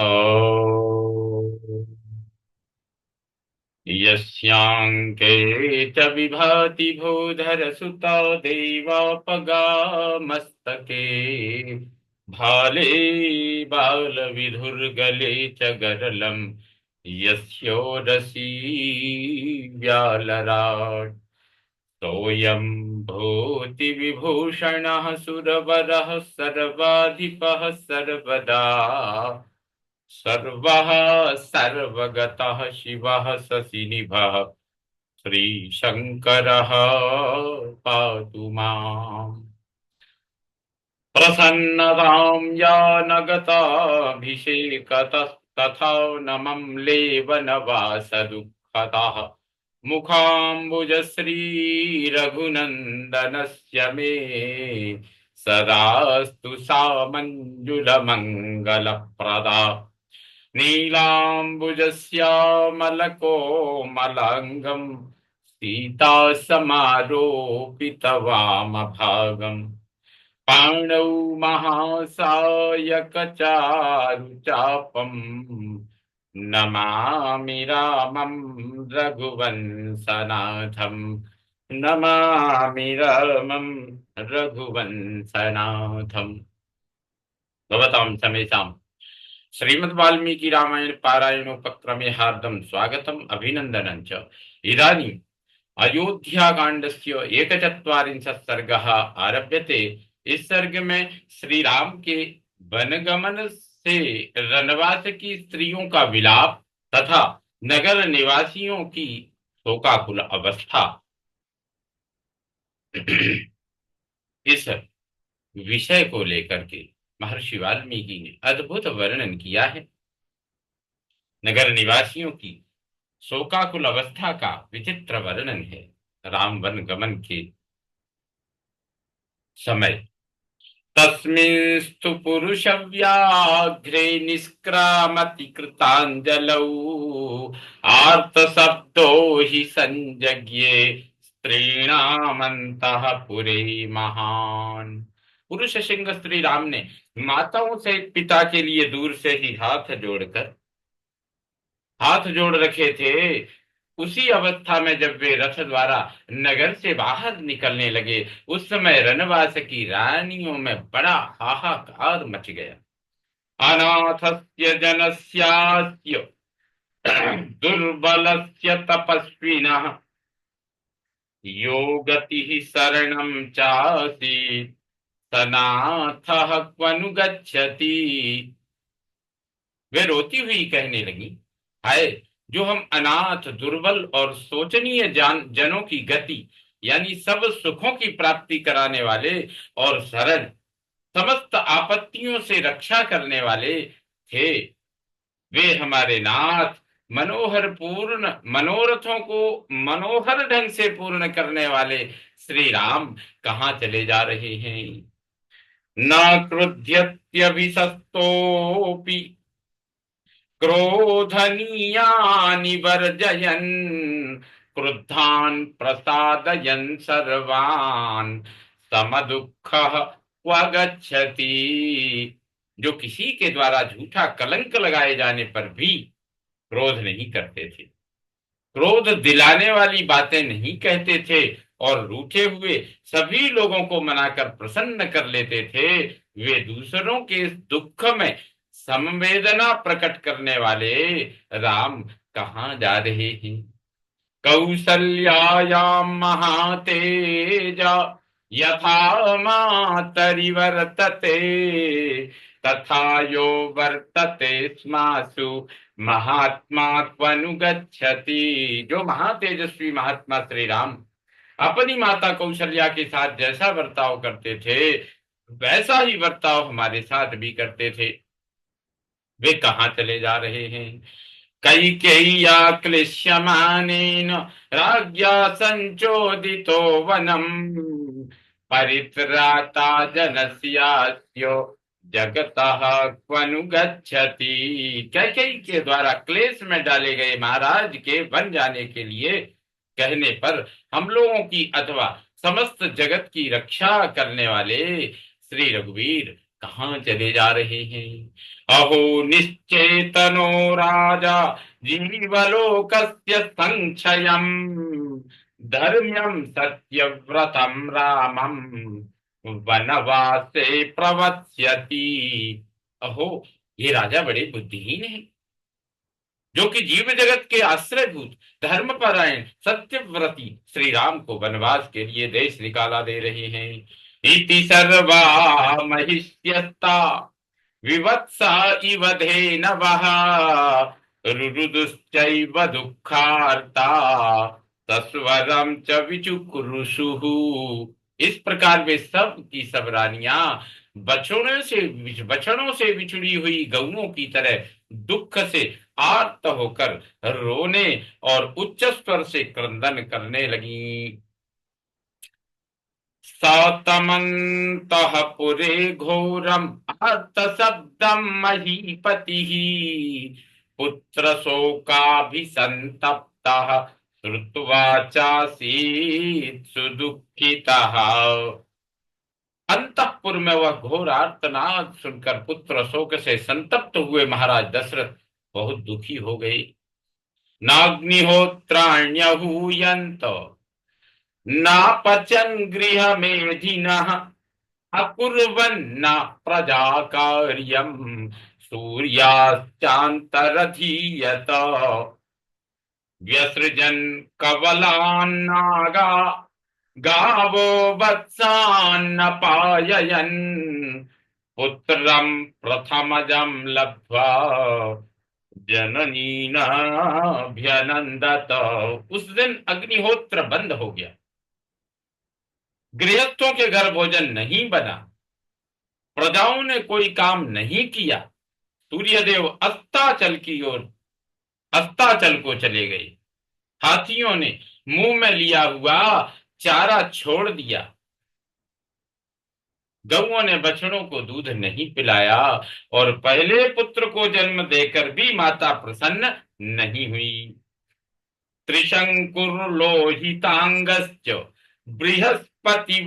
ॐ यस्यांके च विभाति भूधरसुता देवापगामस्तके भाले बालविधुर्गले च गरलं यस्योदसी व्यालराट् सोऽयं भूतिविभूषणः सुरवरः सर्वाधिपः सर्वदा सर्वः सर्वगतः शिवः शशिनिभः श्रीशङ्करः पातु माम् प्रसन्नतां या न गताभिषेकतस्तथा नमं लेवनवासदुःखतः मुखाम्बुजश्रीरघुनन्दनस्य मे सदास्तु सा मञ्जुलमङ्गलप्रदा नीलाम्बुजश्यामलकोमलाङ्गं सीतासमारोपितवामभागम् पाणौ महासायकचारुचापम् नमामि रामं रघुवंशनाथम् नमामि रामं रघुवंशनाथम्। भवतां समेषां श्रीमद् वाल्मीकि रामायण पारायणोपक्रमे हार्दं स्वागतम् अभिनन्दनं च। इदानीम् अयोध्याकाण्डस्य एकचत्वारिंशत् सर्गः आरभ्यते। इस सर्ग में श्री राम के वनगमन से रनवास की स्त्रियों का विलाप तथा नगर निवासियों की शोकाकुल अवस्था, इस विषय को लेकर के महर्षि वाल्मीकि ने अद्भुत वर्णन किया है। नगर निवासियों की शोकाकुल अवस्था का विचित्र वर्णन है। राम वन गमन के समय तस्मिंस्तु पुरुषव्याघ्रे निष्क्रामति कृताञ्जलौ आर्तशब्दो हि संजज्ञे स्त्रीणामन्तःपुरे महान्। पुरुष सिंह श्री राम ने माताओं से पिता के लिए दूर से ही हाथ जोड़ रखे थे। उसी अवस्था में जब वे रथ द्वारा नगर से बाहर निकलने लगे, उस समय रनवास की रानियों में बड़ा हाहाकार मच गया। अनाथस्य जनस्यास्य दुर्बलस्य तपस्विनः यो गतिः शरणं चासीत् सनाथः क्वनु गच्छति। वे रोती हुई कहने लगी, हाय, जो हम अनाथ, दुर्बल और शोचनीय जनों की गति यानी सब सुखों की प्राप्ति कराने वाले और शरण, समस्त आपत्तियों से रक्षा करने वाले थे, वे हमारे नाथ मनोरथों को मनोहर ढंग से पूर्ण करने वाले श्री राम कहाँ चले जा रहे हैं। न क्रुध्यत्यभिशस्तोऽपि क्रोधनीयानि वर्जयन् क्रुद्धान् प्रसादयन् सर्वान् समदुःखः क्व गच्छति। जो किसी के द्वारा झूठा कलंक लगाए जाने पर भी क्रोध नहीं करते थे, क्रोध दिलाने वाली बातें नहीं कहते थे और रूठे हुए सभी लोगों को मनाकर प्रसन्न कर लेते थे, वे दूसरों के दुख में संवेदना प्रकट करने वाले राम कहाँ जा रहे हैं। कौसल्यायां महातेजा यथा मातरि वर्तते तथा यो वर्तते स्मासु महात्मा क्वनु गच्छति। जो महातेजस्वी महात्मा श्री राम अपनी माता कौशल्या के साथ जैसा बर्ताव करते थे, वैसा ही बर्ताव हमारे साथ भी करते थे। वे कहाँ चले जा रहे हैं। कैकेय्या क्लिश्यमानेन राज्ञा संचोदितो वनम परित्राता जनस्यास्यो जगतः क्वनु गच्छति। कैकेयी के द्वारा क्लेश में डाले गए महाराज के वन जाने के लिए कहने पर हम लोगों की अथवा समस्त जगत की रक्षा करने वाले श्री रघुवीर कहाँ चले जा रहे हैं। अहो निश्चेतनो राजा जीवलोकस्य संक्षयम् धर्म्यं सत्यव्रतं रामं वनवासे प्रवत्स्यति। अहो, ये राजा बड़े बुद्धिहीन हैं, जो कि जीव जगत के आश्रयभूत धर्मपरायण सत्यव्रती श्री राम को वनवास के लिए देश निकाला दे रहे हैं। इति सर्वा महिष्यस्ता विवत्सा इव धेनवः रुरुदुश्चैव दुःखार्ता सस्वरं च विचुकुरुषुः। इस प्रकार वे सब की सब रानियां बछड़ों से बिछुड़ी हुई गऊओं की तरह दुख से आर्त होकर रोने और उच्च स्वर से क्रंदन करने लगी। सौतमन्तः पुरे घोरम अर्थ शब्दम महीपतिः पुत्र शोकाभिसंतप्तः श्रुत्वा चासीत् सुदुःखितः। अंतःपुर में वह घोर आर्तनाद सुनकर पुत्र शोक से संतप्त हुए महाराज दशरथ बहुत दुखी हो गए। नाग्निहोत्राण्यहूयन्त नापचन गृह मेधिनः अकुर्वन्न प्रजा कार्यम सूर्याश्चान्तरधीयत व्यसृजन कवलान्नागा गावो वत्सान्न पाययन् पुत्रं प्रथमजं लब्ध्वा जननीनाभ्यनंदत। उस दिन अग्निहोत्र बंद हो गया, गृहस्थों के घर भोजन नहीं बना, प्रजाओं ने कोई काम नहीं किया। सूर्यदेव अस्ताचल की ओर अस्ताचल को चले गए। हाथियों ने मुंह में लिया हुआ चारा छोड़ दिया। गौओं ने बछड़ों को दूध नहीं पिलाया और पहले पुत्र को जन्म देकर भी माता प्रसन्न नहीं हुई। त्रिशंकुर्लोहितांगश्च बृहस्पति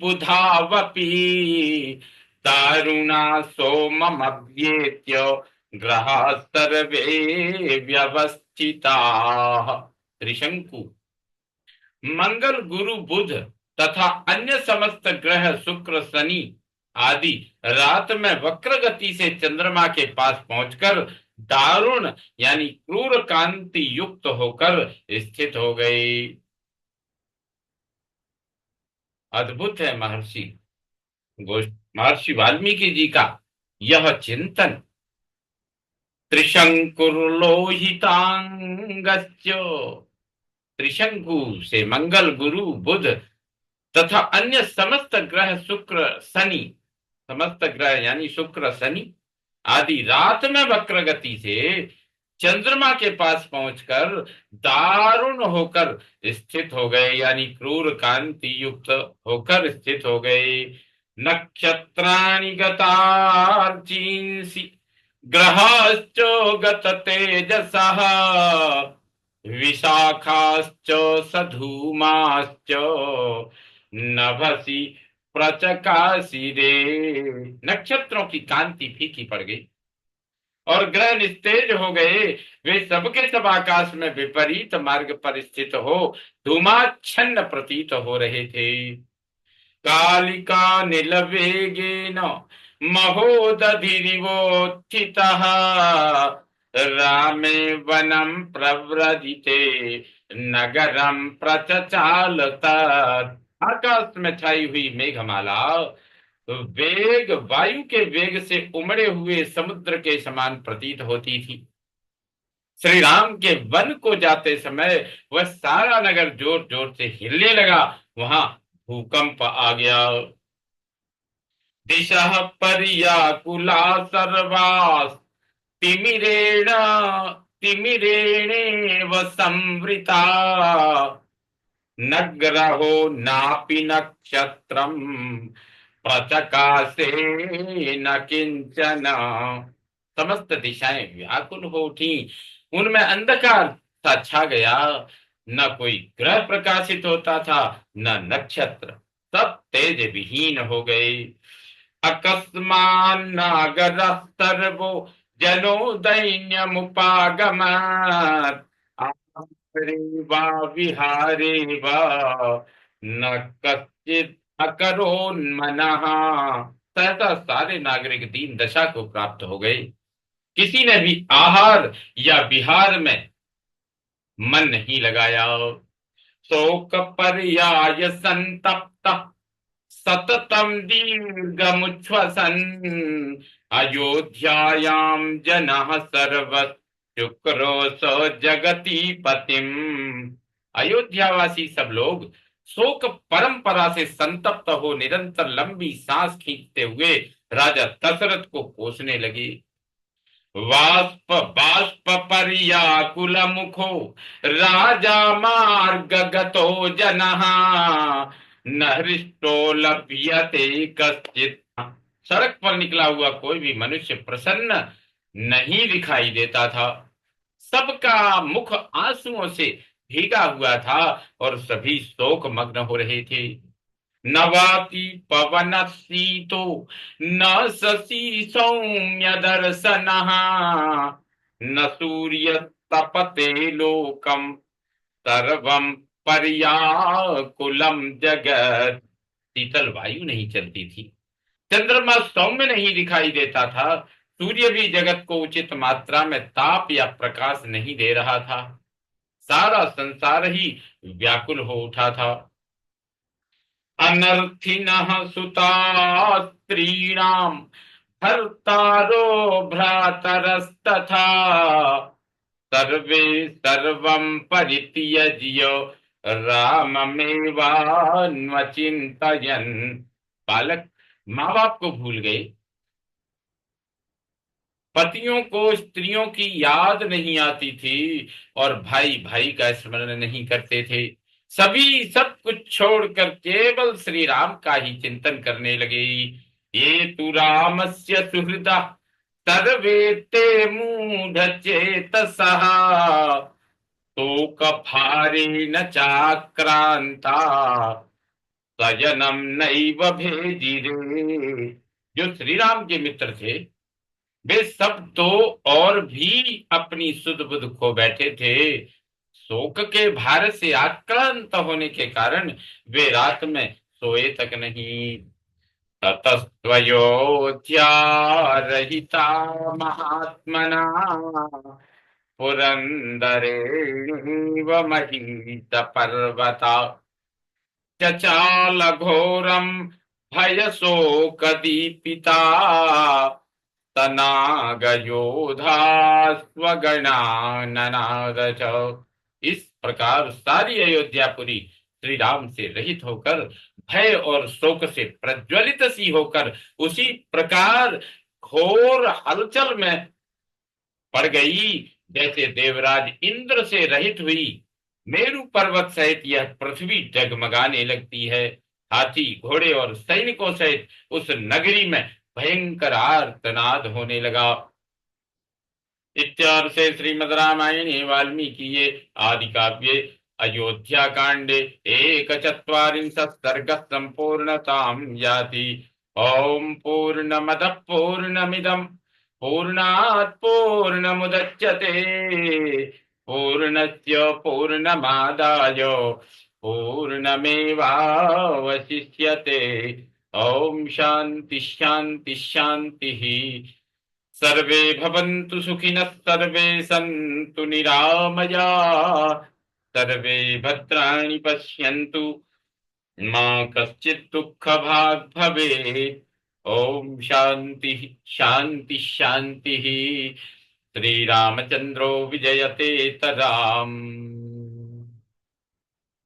बुधावपि दारुणा सोममव्येत्य ग्रहा सर्वे व्यवस्थिताः। त्रिशंकु, मंगल, गुरु, बुध तथा अन्य समस्त ग्रह शुक्र, शनि आदि रात में वक्र गति से चंद्रमा के पास पहुंचकर दारुण यानी क्रूर कांति युक्त होकर स्थित हो गए। अद्भुत है महर्षि वाल्मीकि जी का यह चिंतन। त्रिशंकुर्लोहितांगश्च, त्रिशंकु से मंगल, गुरु, बुध तथा अन्य समस्त ग्रह शुक्र शनि, समस्त ग्रह यानी शुक्र शनि आदि रात में वक्र गति से चंद्रमा के पास पहुंचकर दारुण होकर स्थित हो गए, यानी क्रूर कांति युक्त होकर स्थित हो गए। नक्षत्राणि गतार्चींसि ग्रहाश्च गत तेजसः विशाखाश्च सधूमाश्च नभसी प्रचकाशिरे। नक्षत्रों की कांति फीकी पड़ गई और ग्रह निस्तेज हो गए। वे सबके सब आकाश में विपरीत मार्ग पर स्थित हो धूमाच्छन्न प्रतीत हो रहे थे। कालिका नील वेगेन महोदधिरिवोत्थितः रामे वनम प्रव्रजिते नगरम प्रचचालत। आकाश में छाई हुई मेघमाला वेग वायु के वेग से उमड़े हुए समुद्र के समान प्रतीत होती थी। श्री राम के वन को जाते समय वह सारा नगर जोर जोर से हिलने लगा। वहां भूकंप आ गया। दिशः पर्याकुला सर्वास् तिमिरेण तिमिरेणेव संवृता नग्रहो नापि नक्षत्रम् प्रचकाशे न किंचन। समस्त दिशाएं व्याकुल हो उठी, उनमें अंधकार सा छा गया। न कोई ग्रह प्रकाशित होता था, न नक्षत्र। सब तेज विहीन हो गए। अकस्मान् नागरः सर्वो जनो दैन्यमुपागमत्। आहारे वा विहारे वा न कश्चित् अकरोन्मनः। सहसा सारे नागरिक दीन दशा को प्राप्त हो गए। किसी ने भी आहार या विहार में मन नहीं लगाया। शोक पर्याय संतप्त सततम दीर्घमुच्छ्वसन अयोध्यायां जनः सर्वशुक्रोशो जगति पतिम। अयोध्यावासी सब लोग शोक परंपरा से संतप्त हो निरंतर लंबी सांस खींचते हुए राजा दशरथ को कोसने लगे। वाष्प बाष्प पर्याकुल मुखो राजा मार्गगतो जनः न हृष्टो लभ्यते कश्चित्। सड़क पर निकला हुआ कोई भी मनुष्य प्रसन्न नहीं दिखाई देता था। सबका मुख आंसुओं से भीगा हुआ था और सभी शोक मग्न हो रहे थे। न वाति पवन शीतो न शशि सौम्य दर्शनः न सूर्य तपते लोकम सर्वम पर्याकुलम जगत। शीतल वायु नहीं चलती थी, चंद्रमा सौम्य नहीं दिखाई देता था, सूर्य भी जगत को उचित मात्रा में ताप या प्रकाश नहीं दे रहा था। सारा संसार ही व्याकुल हो उठा था। अनर्थिनः सुता स्त्रीणाम भर्तारो भ्रातरस्तथा सर्वे सर्वं परित्यज्य राममेवान्वचिन्तयन्। बालक माँ बाप को भूल गए, पतियों को स्त्रियों की याद नहीं आती थी और भाई भाई का स्मरण नहीं करते थे। सभी सब कुछ छोड़कर केवल श्री राम का ही चिंतन करने लगे। ये तु रामस्य सुहृदा सर्वे ते मूढ़ चेतसः शोक भारेण चाक्रांता सजनम नैव भेजिरे। जो श्री राम के मित्र थे वे सब तो और भी अपनी सुध बुध खो बैठे थे। शोक के भार से आक्रांत होने के कारण वे रात में सोए तक नहीं। ततस्त्वयोध्या रहिता महात्मना पुरंदरेणीव महीत पर्वता चचाल घोरम भय शोक दीपिता तनागयोधा स्वगणाननाद च। इस प्रकार सारी अयोध्यापुरी श्री राम से रहित होकर भय और शोक से प्रज्वलित सी होकर उसी प्रकार घोर हलचल में पड़ गई जैसे देवराज इंद्र से रहित हुई मेरु पर्वत सहित यह पृथ्वी डगमगाने लगती है। हाथी घोड़े और सैनिकों सहित उस नगरी में भयंकर आर्तनाद होने लगा। इत्यार्षे श्रीमद् रामायणे वाल्मीकिये आदि काव्ये अयोध्या कांडे एकचत्वारिंशः सर्गः सम्पूर्णतां याति। ओम पूर्णमदः पूर्णमिदं पूर्णात् पूर्णमुदच्यते पूर्णस्य पूर्णमादाय पूर्णमेवावशिष्यते। ओम शांति शांति शांतिः। सर्वे भवन्तु सुखिनः सर्वे सन्तु निरामयाः सर्वे भद्राणि पश्यन्तु मा कश्चित् दुःखभाग् भवेत्। ओम शांति शांति शांतिः। श्रीरामचन्द्रो विजयते तदाम्।